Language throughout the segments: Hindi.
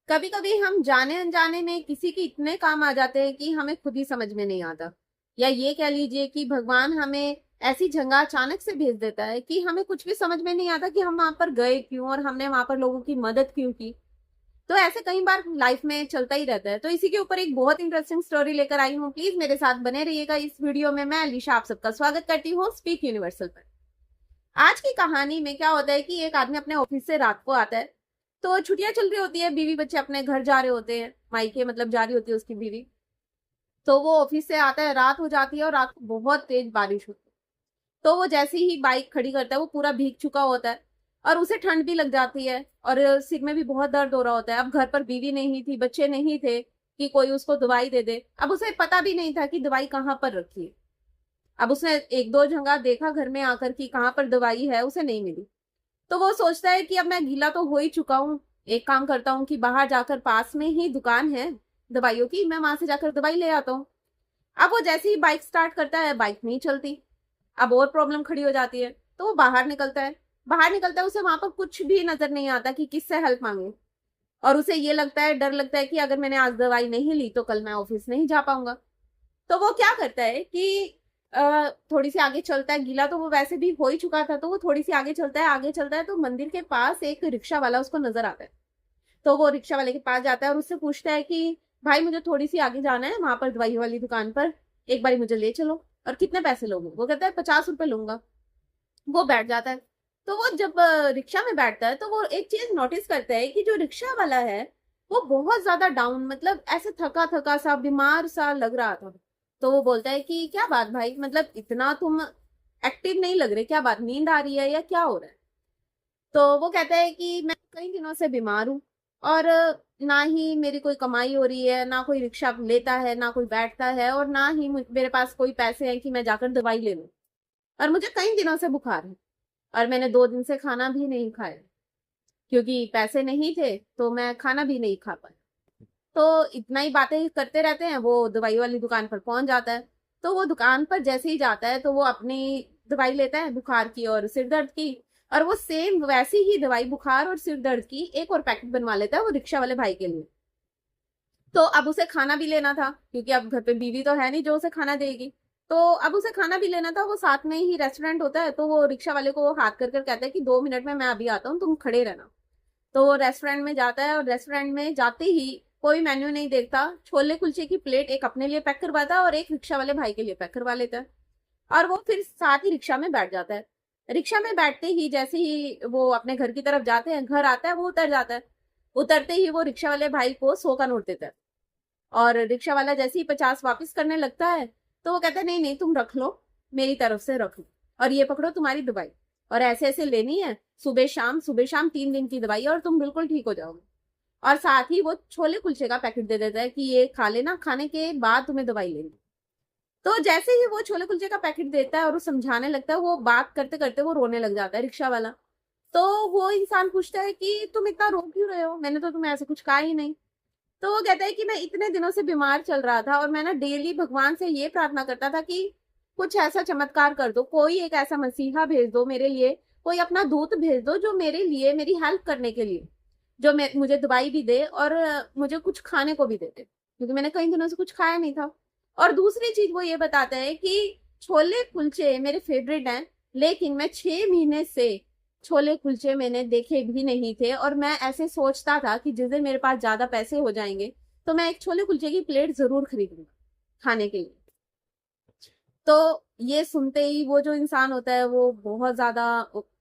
कभी कभी हम जाने अनजाने में किसी के इतने काम आ जाते हैं कि हमें खुद ही समझ में नहीं आता। या ये कह लीजिए कि भगवान हमें ऐसी जगह अचानक से भेज देता है कि हमें कुछ भी समझ में नहीं आता कि हम वहां पर गए क्यों और हमने वहां पर लोगों की मदद क्यों की। तो ऐसे कई बार लाइफ में चलता ही रहता है। तो इसी के ऊपर एक बहुत इंटरेस्टिंग स्टोरी लेकर आई हूँ। प्लीज मेरे साथ बने रहिएगा इस वीडियो में। मैं अलीशा आप सबका स्वागत करती हूँ स्पीक यूनिवर्सल पर। आज की कहानी में क्या होता है कि एक आदमी अपने ऑफिस से रात को आता है। तो छुट्टियां चल रही होती है, बीवी बच्चे अपने घर जा रहे होते हैं, मायके मतलब जा रही होती है उसकी बीवी। तो वो ऑफिस से आता है, रात हो जाती है और रात को बहुत तेज बारिश होती है। तो वो जैसे ही बाइक खड़ी करता है वो पूरा भीग चुका होता है और उसे ठंड भी लग जाती है और सिर में भी बहुत दर्द हो रहा होता है। अब घर पर बीवी नहीं थी, बच्चे नहीं थे कि कोई उसको दवाई दे दे। अब उसे पता भी नहीं था कि दवाई कहाँ पर रखी है। अब उसने एक दो जगह देखा घर में आकर कि कहाँ पर दवाई है, उसे नहीं मिली। तो वो सोचता है कि अब मैं गीला तो हो ही चुका हूँ, एक काम करता हूँ कि बाहर जाकर, पास में ही दुकान है दवाइयों की, मैं वहां से जाकर दवाई ले आता हूँ। अब वो जैसे ही बाइक स्टार्ट करता है बाइक नहीं चलती। अब और प्रॉब्लम खड़ी हो जाती है। तो वो बाहर निकलता है। बाहर निकलता है, उसे वहां पर कुछ भी नजर नहीं आता कि किससे हेल्प मांगे। और उसे ये लगता है, डर लगता है कि अगर मैंने आज दवाई नहीं ली तो कल मैं ऑफिस नहीं जा पाऊंगा। तो वो क्या करता है कि थोड़ी सी आगे चलता है। गीला तो वो वैसे भी हो ही चुका था, तो वो थोड़ी सी आगे चलता है, आगे चलता है तो मंदिर के पास एक रिक्शा वाला उसको नजर आता है। तो वो रिक्शा वाले के पास जाता है और उससे पूछता है कि भाई मुझे थोड़ी सी आगे जाना है, वहां पर दवाई वाली दुकान पर एक बारी मुझे ले चलो, और कितने पैसे लोगे। वो कहता है 50 रुपए लूंगा। वो बैठ जाता है। तो वो जब रिक्शा में बैठता है तो वो एक चीज नोटिस करता है कि जो रिक्शा वाला है वो बहुत ज्यादा डाउन, मतलब ऐसे थका थका सा, बीमार सा लग रहा था। तो वो बोलता है कि क्या बात भाई, मतलब इतना तुम एक्टिव नहीं लग रहे, क्या बात, नींद आ रही है या क्या हो रहा है। तो वो कहता है कि मैं कई दिनों से बीमार हूँ और ना ही मेरी कोई कमाई हो रही है, ना कोई रिक्शा लेता है, ना कोई बैठता है, और ना ही मेरे पास कोई पैसे हैं कि मैं जाकर दवाई ले लूं। और मुझे कई दिनों से बुखार है और मैंने 2 दिन से खाना भी नहीं खाया, क्योंकि पैसे नहीं थे तो मैं खाना भी नहीं खा पाया। तो इतना ही बातें करते रहते हैं। वो दवाई वाली दुकान पर पहुंच जाता है। तो वो दुकान पर जैसे ही जाता है तो वो अपनी दवाई लेता है, बुखार की और सिर दर्द की। और वो सेम वैसी ही दवाई बुखार और सिर दर्द की एक और पैकेट बनवा लेता है वो रिक्शा वाले भाई के लिए। तो अब उसे खाना भी लेना था, क्योंकि अब घर पे बीवी तो है नहीं जो उसे खाना देगी। तो अब उसे खाना भी लेना था। वो साथ में ही रेस्टोरेंट होता है, तो वो रिक्शा वाले को हाथ कर कर कहता है कि 2 मिनट में मैं अभी आता हूँ, तुम खड़े रहना। तो वो रेस्टोरेंट में जाता है और रेस्टोरेंट में जाते ही कोई मेन्यू नहीं देखता, छोले कुलचे की प्लेट एक अपने लिए पैक करवाता है और एक रिक्शा वाले भाई के लिए पैक करवा लेता है। और वो फिर साथ ही रिक्शा में बैठ जाता है। रिक्शा में बैठते ही जैसे ही वो अपने घर की तरफ जाते हैं, घर आता है, वो उतर जाता है। उतरते ही वो रिक्शा वाले भाई को 100 का नोट देता है। और रिक्शा वाला जैसे ही 50 वापस करने लगता है तो वो कहता है नहीं नहीं, तुम रख लो, मेरी तरफ से रख लो, और ये पकड़ो तुम्हारी दवाई, और ऐसे ऐसे लेनी है, सुबह शाम 3 दिन की दवाई और तुम बिल्कुल ठीक हो जाओगे। और साथ ही वो छोले कुलचे का पैकेट दे देता है कि ये खा लेना, खाने के बाद तुम्हें दवाई लेनी। तो जैसे ही वो छोले कुलचे का पैकेट देता है और वो समझाने लगता है, वो बात करते करते वो रोने लग जाता है रिक्शा वाला। तो वो इंसान पूछता है कि तुम इतना रो क्यों रहे हो, मैंने तो तुम्हें ऐसा कुछ कहा ही नहीं। तो वो कहता है कि मैं इतने दिनों से बीमार चल रहा था और मैं ना डेली भगवान से ये प्रार्थना करता था कि कुछ ऐसा चमत्कार कर दो, कोई एक ऐसा मसीहा भेज दो मेरे लिए, कोई अपना दूत भेज दो जो मेरे लिए, मेरी हेल्प करने के लिए, जो मुझे दवाई भी दे और मुझे कुछ खाने को भी दे दे, क्योंकि मैंने कई दिनों से कुछ खाया नहीं था। और दूसरी चीज वो ये बताता है कि छोले कुलचे मेरे फेवरेट हैं, लेकिन मैं 6 महीने से छोले कुलचे मैंने देखे भी नहीं थे, और मैं ऐसे सोचता था कि जिस दिन मेरे पास ज्यादा पैसे हो जाएंगे तो मैं एक छोले कुलचे की प्लेट जरूर खरीदूंगा खाने के लिए। तो ये सुनते ही वो जो इंसान होता है वो बहुत ज्यादा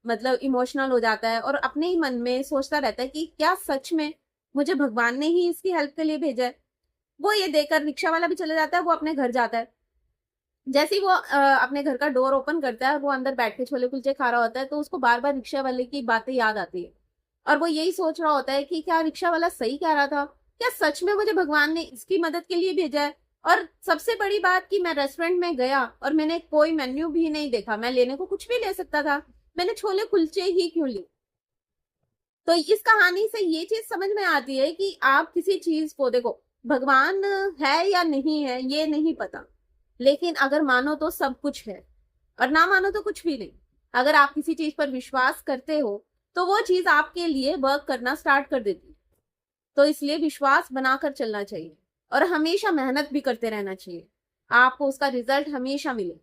मतलब इमोशनल हो जाता है और अपने ही मन में सोचता रहता है कि क्या सच में मुझे भगवान ने ही इसकी हेल्प के लिए भेजा है। वो ये देखकर रिक्शा वाला भी चले जाता है, वो अपने घर जाता है। जैसे ही वो अपने घर का डोर ओपन करता है, वो अंदर बैठ के छोले कुलचे खा रहा होता है, तो उसको बार बार रिक्शा वाले की बातें याद आती है। और वो यही सोच रहा होता है कि क्या रिक्शा वाला सही कह रहा था, क्या सच में मुझे भगवान ने इसकी मदद के लिए भेजा है। और सबसे बड़ी बात कि मैं रेस्टोरेंट में गया और मैंने कोई मेन्यू भी नहीं देखा, मैं लेने को कुछ भी ले सकता था, मैंने छोले कुलचे ही क्यों लिए। तो इस कहानी से ये चीज समझ में आती है कि आप किसी चीज को देखो, भगवान है या नहीं है ये नहीं पता, लेकिन अगर मानो तो सब कुछ है और ना मानो तो कुछ भी नहीं। अगर आप किसी चीज पर विश्वास करते हो तो वो चीज आपके लिए वर्क करना स्टार्ट कर देती है। तो इसलिए विश्वास बनाकर चलना चाहिए और हमेशा मेहनत भी करते रहना चाहिए, आपको उसका रिजल्ट हमेशा मिलेगा।